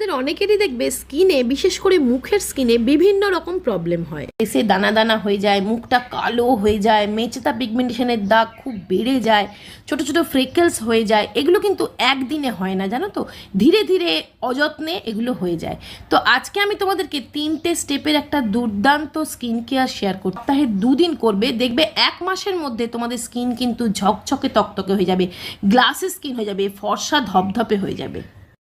আমাদের অনেকেরই দেখবে স্কিনে, বিশেষ করে মুখের স্কিনে বিভিন্ন রকম প্রবলেম হয়। এসে দানা দানা হয়ে যায়, মুখটা কালো হয়ে যায়, মেচেতা পিগমেন্টেশনের দাগ খুব বেড়ে যায়, ছোট ছোট ফ্রেকেলস হয়ে যায়। এগুলো কিন্তু একদিনে হয় না, জানো তো, ধীরে ধীরে অযত্নে এগুলো হয়ে যায়। তো আজকে আমি তোমাদেরকে 3টে স্টেপের একটা দুর্দান্ত স্কিন কেয়ার শেয়ার করব। সপ্তাহে 2 দিন করবে, দেখবে 1 মাসের মধ্যে তোমাদের স্কিন কিন্তু ঝকঝকে তকতকে হয়ে যাবে, গ্লাসি স্কিন হয়ে যাবে, ফর্সা ধপধপে হয়ে যাবে।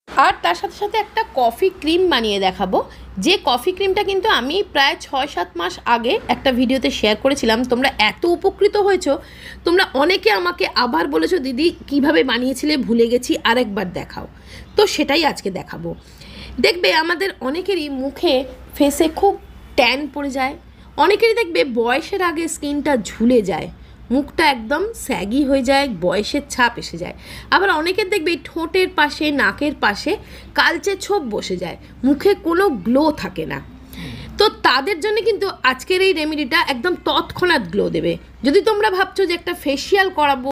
আর তার সাথে সাথে একটা কফি ক্রিম বানিয়ে দেখাবো, যে কফি ক্রিমটা কিন্তু আমি প্রায় 6-7 মাস আগে একটা ভিডিওতে শেয়ার করেছিলাম। তোমরা এত উপকৃত হয়েছো, তোমরা অনেকে আমাকে আবার বলেছো দিদি কিভাবে বানিয়েছিলে ভুলে গেছি, আরেকবার দেখাও। তো সেটাই আজকে দেখাবো। দেখবে আমাদের অনেকেরই মুখে, ফেসে খুব ট্যান পড়ে যায়, অনেকেরই দেখবে বয়সের আগে স্কিনটা ঝুলে যায়, মুখটা একদম স্যাগি হয়ে যায়, বয়সের ছাপ এসে যায়। আবার অনেকের দেখবে ঠোঁটের পাশে, নাকের পাশে কালচে ছোপ বসে যায়, মুখে কোনো গ্লো থাকে না। তো তাদের জন্য কিন্তু আজকের এই রেমেডিটা একদম তৎক্ষণাৎ গ্লো দেবে। যদি তোমরা ভাবছো যে একটা ফেসিয়াল করাবো,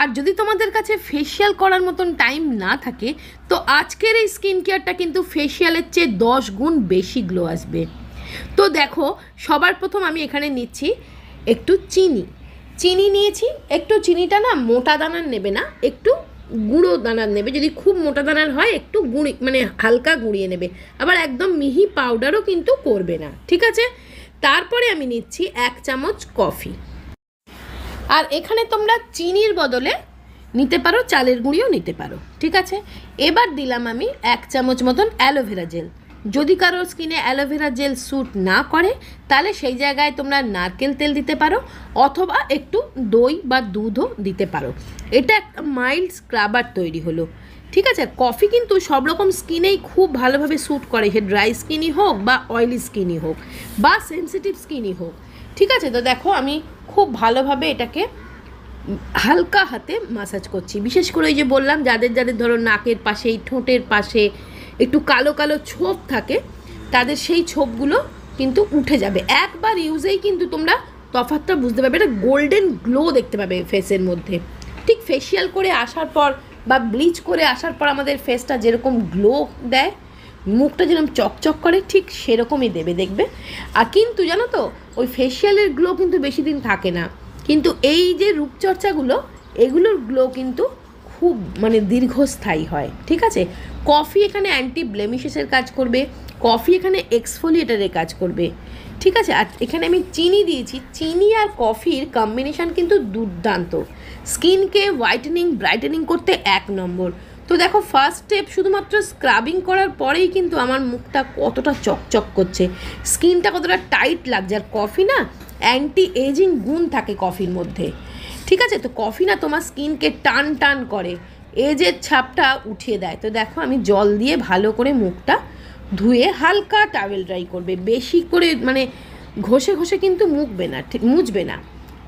আর যদি তোমাদের কাছে ফেসিয়াল করার মতন টাইম না থাকে, তো আজকের এই স্কিন কেয়ারটা কিন্তু ফেসিয়ালের চেয়ে 10 গুণ বেশি গ্লো আসবে। তো দেখো, সবার প্রথম আমি এখানে নিচ্ছি একটু চিনি নিয়েছি। একটু চিনিটা না মোটা দানার নেবে না, একটু গুঁড়ো দানার নেবে। যদি খুব মোটা দানার হয় একটু মানে হালকা গুঁড়িয়ে নেবে, আবার একদম মিহি পাউডারও কিন্তু করবে না, ঠিক আছে? তারপরে আমি নিচ্ছি 1 চামচ কফি। আর এখানে তোমরা চিনির বদলে নিতে পারো চালের গুঁড়িও নিতে পারো, ঠিক আছে? এবার দিলাম আমি 1 চামচ মতন অ্যালোভেরা জেল। যদি কারোর স্কিনে অ্যালোভেরা জেল স্যুট না করে, তাহলে সেই জায়গায় তোমরা নারকেল তেল দিতে পারো, অথবা একটু দই বা দুধও দিতে পারো। এটা একটা মাইল্ড স্ক্রাবার তৈরি হলো, ঠিক আছে? কফি কিন্তু সব রকম স্কিনেই খুব ভালোভাবে স্যুট করে, সে ড্রাই স্কিনই হোক বা অয়েলি স্কিনই হোক বা সেনসিটিভ স্কিনই হোক, ঠিক আছে? তো দেখো আমি খুব ভালোভাবে এটাকে হালকা হাতে মাসাজ করছি। বিশেষ করে ওই যে বললাম, যাদের যাদের ধরো নাকের পাশে, এই ঠোঁটের পাশে একটু কালো কালো ছোপ থাকে, তাদের সেই ছোপগুলো কিন্তু উঠে যাবে। একবার ইউজেই কিন্তু তোমরা তফাৎটা বুঝতে পারবে, একটা গোল্ডেন গ্লো দেখতে পাবে ফেসের মধ্যে। ঠিক ফেসিয়াল করে আসার পর বা ব্লিচ করে আসার পর আমাদের ফেসটা যেরকম গ্লো দেয়, মুখটা যেরকম চকচক করে, ঠিক সেরকমই দেবে, দেখবে। আর কিন্তু জানো তো, ওই ফেসিয়ালের গ্লো কিন্তু বেশি দিন থাকে না, কিন্তু এই যে রূপচর্চাগুলো, এগুলোর গ্লো কিন্তু খুব মানে দীর্ঘস্থায়ী হয়, ঠিক আছে? কফি এখানে অ্যান্টি ব্লেমিশেসের কাজ করবে, কফি এখানে এক্সফোলিয়েটারের কাজ করবে, ঠিক আছে? আর এখানে আমি চিনি দিয়েছি। চিনি আর কফির কম্বিনেশান কিন্তু দুর্দান্ত, স্কিনকে হোয়াইটেনিং ব্রাইটেনিং করতে 1 নম্বর। তো দেখো, ফার্স্ট স্টেপ শুধুমাত্র স্ক্রাবিং করার পরেই কিন্তু আমার মুখটা কতটা চকচক করছে, স্কিনটা কতটা টাইট লাগছে। আর কফি না অ্যান্টি এজিং গুণ থাকে কফির মধ্যে, ঠিক আছে? তো কফি না তোমার স্কিনকে টান টান করে, এজের ছাপটা উঠিয়ে দেয়। তো দেখো আমি জল দিয়ে ভালো করে মুখটা ধুয়ে হালকা টাওয়েল ড্রাই করবে, বেশি করে মানে ঘষে ঘষে কিন্তু মুছবে না,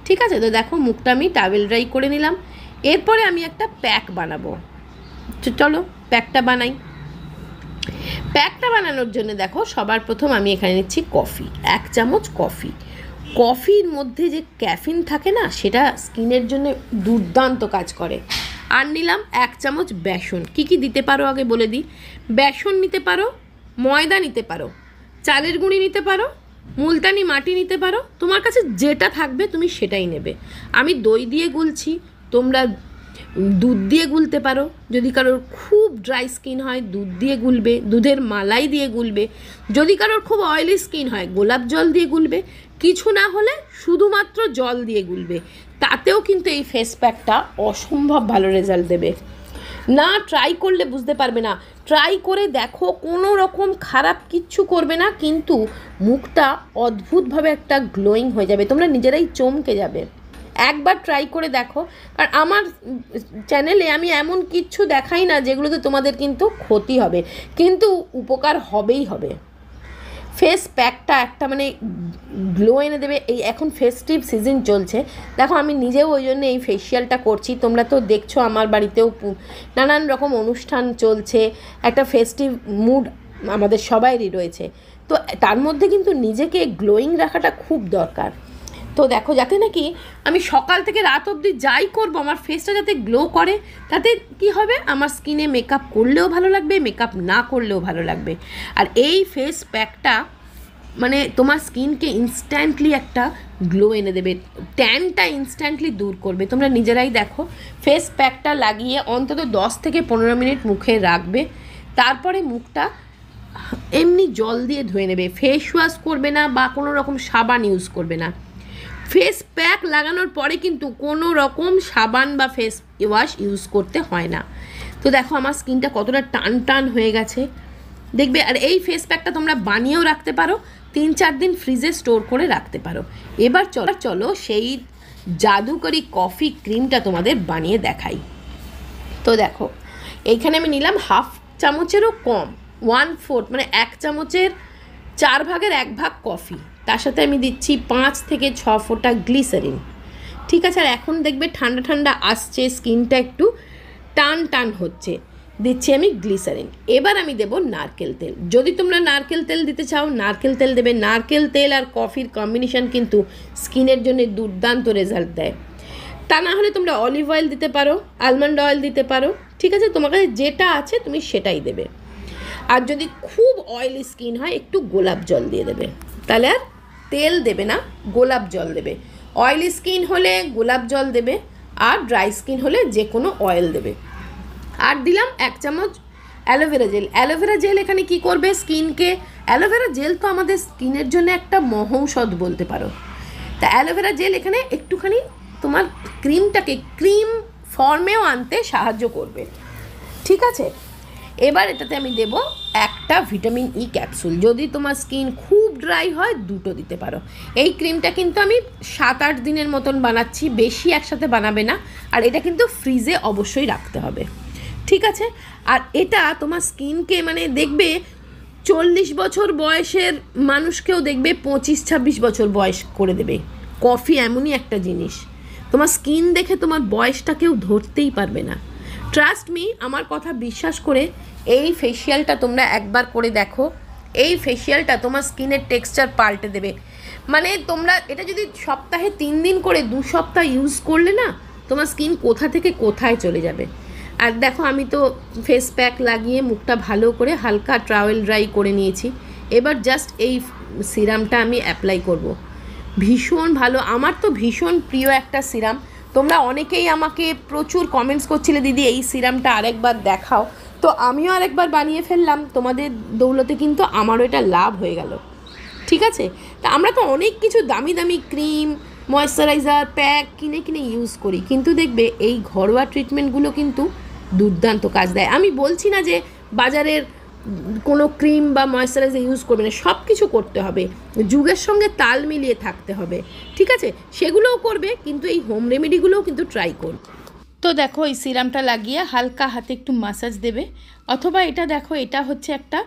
ঠিক আছে? তো দেখো মুখটা আমি টাওয়েল ড্রাই করে নিলাম। এরপরে আমি একটা প্যাক বানাবো। চলো প্যাকটা বানাই। প্যাকটা বানানোর জন্য দেখো, সবার প্রথম আমি এখানে নিচ্ছি কফি, 1 চামচ কফি। কফির মধ্যে যে ক্যাফিন থাকে না, সেটা স্কিনের জন্য দুর্দান্ত কাজ করে। আর নিলাম 1 চামচ বেসন। কী কী দিতে পারো আগে বলে দিই। বেসন নিতে পারো, ময়দা নিতে পারো, চালের গুঁড়ি নিতে পারো, মুলতানি মাটি নিতে পারো, তোমার কাছে যেটা থাকবে তুমি সেটাই নেবে। আমি দই দিয়ে গুলছি, তোমরা দুধ দিয়ে গুলতে পারো। যদি কারোর খুব ড্রাই স্কিন হয় দুধ দিয়ে গুলবে, দুধের মালাই দিয়ে গুলবে। যদি কারোর খুব অয়েলি স্কিন হয় গোলাপ জল দিয়ে গুলবে, কিছু না হলে শুধুমাত্র জল দিয়ে গুলবে। তাতেও কিন্তু এই ফেস প্যাকটা অসম্ভব ভালো রেজাল্ট দেবে। না ট্রাই করলে বুঝতে পারবে না, ট্রাই করে দেখো, কোনো রকম খারাপ কিচ্ছু করবে না, কিন্তু মুখটা অদ্ভুতভাবে একটা গ্লোয়িং হয়ে যাবে, তোমরা নিজেরাই চমকে যাবে। একবার ট্রাই করে দেখো। আর আমার চ্যানেলে আমি এমন কিচ্ছু দেখাই না যেগুলোতে তোমাদের কিন্তু ক্ষতি হবে, কিন্তু উপকার হবেই হবে। ফেস প্যাকটা একটা মানে গ্লো এনে দেবে। এই এখন ফেস্টিভ সিজন চলছে, দেখো আমি নিজেও ওই জন্য এই ফেসিয়ালটা করছি। তোমরা তো দেখছো আমার বাড়িতেও নানান রকম অনুষ্ঠান চলছে, একটা ফেস্টিভ মুড আমাদের সবাইরই রয়েছে। তো তার মধ্যে কিন্তু নিজেকে গ্লোয়িং রাখাটা খুব দরকার। তো দেখো, যাতে নাকি আমি সকাল থেকে রাত অবধি যাই করবো আমার ফেসটা যাতে গ্লো করে, তাতে কি হবে, আমার স্কিনে মেকআপ করলেও ভালো লাগবে, মেকআপ না করলেও ভালো লাগবে। আর এই ফেস প্যাকটা মানে তোমার স্কিনকে ইনস্ট্যান্টলি একটা গ্লো এনে দেবে, ট্যানটা ইনস্ট্যান্টলি দূর করবে। তোমরা নিজেরাই দেখো, ফেস প্যাকটা লাগিয়ে অন্তত 10 থেকে 15 মিনিট মুখে রাখবে, তারপরে মুখটা এমনি জল দিয়ে ধুয়ে নেবে, ফেস ওয়াশ করবে না বা কোনো রকম সাবান ইউজ করবে না। ফেস প্যাক লাগানোর পরে কিন্তু কোনো রকম সাবান বা ফেস ওয়াশ ইউজ করতে হয় না। তো দেখো আমার স্কিনটা কতটা টান টান হয়ে গেছে দেখবে। আর এই ফেস প্যাকটা তোমরা বানিয়েও রাখতে পারো, 3-4 দিন ফ্রিজে স্টোর করে রাখতে পারো। এবার চলো সেই জাদুকরি কফি ক্রিমটা তোমাদের বানিয়ে দেখাই। তো দেখো, এইখানে আমি নিলাম 1/2 চামচেরও কম, 1/4 মানে 1 চামচের 4 ভাগের 1 ভাগ কফি, তার সাথে আমি দিচ্ছি 5 থেকে 6 ফোঁটা গ্লিসারিন। ঠিক আছে, আর এখন দেখবে ঠান্ডা ঠান্ডা আসছে, স্কিনটা একটু টান টান হচ্ছে, দিচ্ছি আমি গ্লিসারিন। এবার আমি দেবো নারকেল তেল। যদি তোমরা নারকেল তেল দিতে চাও নারকেল তেল দেবে। নারকেল তেল আর কফির কম্বিনেশন কিন্তু স্কিনের জন্য দুর্দান্ত রেজাল্ট দেয়। তা না হলে তোমরা অলিভ অয়েল দিতে পারো, আলমন্ড অয়েল দিতে পারো। ঠিক আছে, তোমার কাছে যেটা আছে তুমি সেটাই দেবে। আর যদি খুব অয়েলি স্কিন হয় একটু গোলাপ জল দিয়ে দেবে, তাহলে আর তেল দেবে না, গোলাপ জল দেবে। অয়েলি স্কিন হলে গোলাপ জল দেবে, আর ড্রাই স্কিন হলে যে কোনো অয়েল দেবে। আর দিলাম 1 চামচ অ্যালোভেরা জেল। অ্যালোভেরা জেল এখানে কি করবে, স্কিনকে, অ্যালোভেরা জেল তো আমাদের স্কিনের জন্য একটা মহৌষধ বলতে পারো। তা অ্যালোভেরা জেল এখানে একটুখানি তোমার ক্রিমটাকে ক্রিম ফর্মেও আনতে সাহায্য করবে। ঠিক আছে, এবার এটাতে আমি দেব একটা ভিটামিন ই ক্যাপসুল। যদি তোমার স্কিন খুব ড্রাই হয় 2টো দিতে পারো। এই ক্রিমটা কিন্তু আমি 7-8 দিনের মতন বানাচ্ছি, বেশি একসাথে বানাবে না। আর এটা কিন্তু ফ্রিজে অবশ্যই রাখতে হবে। ঠিক আছে, আর এটা তোমার স্কিনকে মানে দেখবে 40 বছর বয়সের মানুষকেও দেখবে 25-26 বছর বয়স করে দেবে। কফি এমনই একটা জিনিস, তোমার স্কিন দেখে তোমার বয়সটা কেউ ধরতেই পারবে না। ট্রাস্ট মি, আমার কথা বিশ্বাস করে এই ফেসিয়ালটা তোমরা একবার করে দেখো। এই ফেসিয়ালটা তোমার স্কিনের টেক্সচার পাল্টে দেবে। মানে তোমরা এটা যদি সপ্তাহে 3 দিন করে 2 সপ্তাহ ইউজ করলে না, তোমার স্কিন কোথা থেকে কোথায় চলে যাবে। আর দেখো, আমি তো ফেস প্যাক লাগিয়ে মুখটা ভালো করে হালকা ট্রাওয়েল ড্রাই করে নিয়েছি। এবার জাস্ট এই সিরামটা আমি অ্যাপ্লাই করব। ভীষণ ভালো, আমার তো ভীষণ প্রিয় একটা সিরাম। তোমরা অনেকেই আমাকে প্রচুর কমেন্টস করছিলে, দিদি এই সিরামটা আরেকবার দেখাও। তো আমিও আরেকবার বানিয়ে ফেললাম, তোমাদের দৌলতে কিন্তু আমারও এটা লাভ হয়ে গেল। ঠিক আছে, তা আমরা তো অনেক কিছু দামি দামি ক্রিম, ময়েশ্চারাইজার, প্যাক কিনে কিনে ইউজ করি, কিন্তু দেখবে এই ঘরোয়া ট্রিটমেন্টগুলো কিন্তু দুর্দান্ত কাজ দেয়। আমি বলছি না যে বাজারের কোনো ক্রিম বা ময়েশ্চারাইজার ইউজ করবে না, সব কিছু করতে হবে, যুগের সঙ্গে তাল মিলিয়ে থাকতে হবে। ঠিক আছে, সেগুলোও করবে, কিন্তু এই হোম রেমেডিগুলোও কিন্তু ট্রাই করবে। তো দেখো, এই সিরামটা লাগিয়ে হালকা হাতে একটু মাসাজ দেবে, অথবা এটা দেখো, এটা হচ্ছে একটা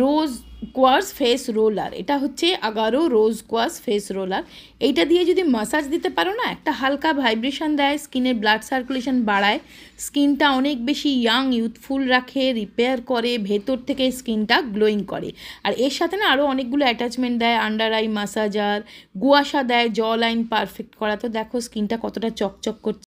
রোজ কোয়ার্স ফেস রোলার। এটা হচ্ছে আগারো রোজ কোয়ার্স ফেস রোলার। এইটা দিয়ে যদি মাসাজ দিতে পারো না, একটা হালকা ভাইব্রেশন দেয়, স্কিনের ব্লাড সার্কুলেশন বাড়ায়, স্কিনটা অনেক বেশি ইয়াং ইউথফুল রাখে, রিপেয়ার করে, ভেতর থেকে স্কিনটা গ্লোয়িং করে। আর এর সাথে না আরও অনেকগুলো অ্যাটাচমেন্ট দেয়, আন্ডার আই মাসাজার, গুয়াশা দেয়, জ লাইন পারফেক্ট করা। তো দেখো স্কিনটা কতটা চকচক করছে।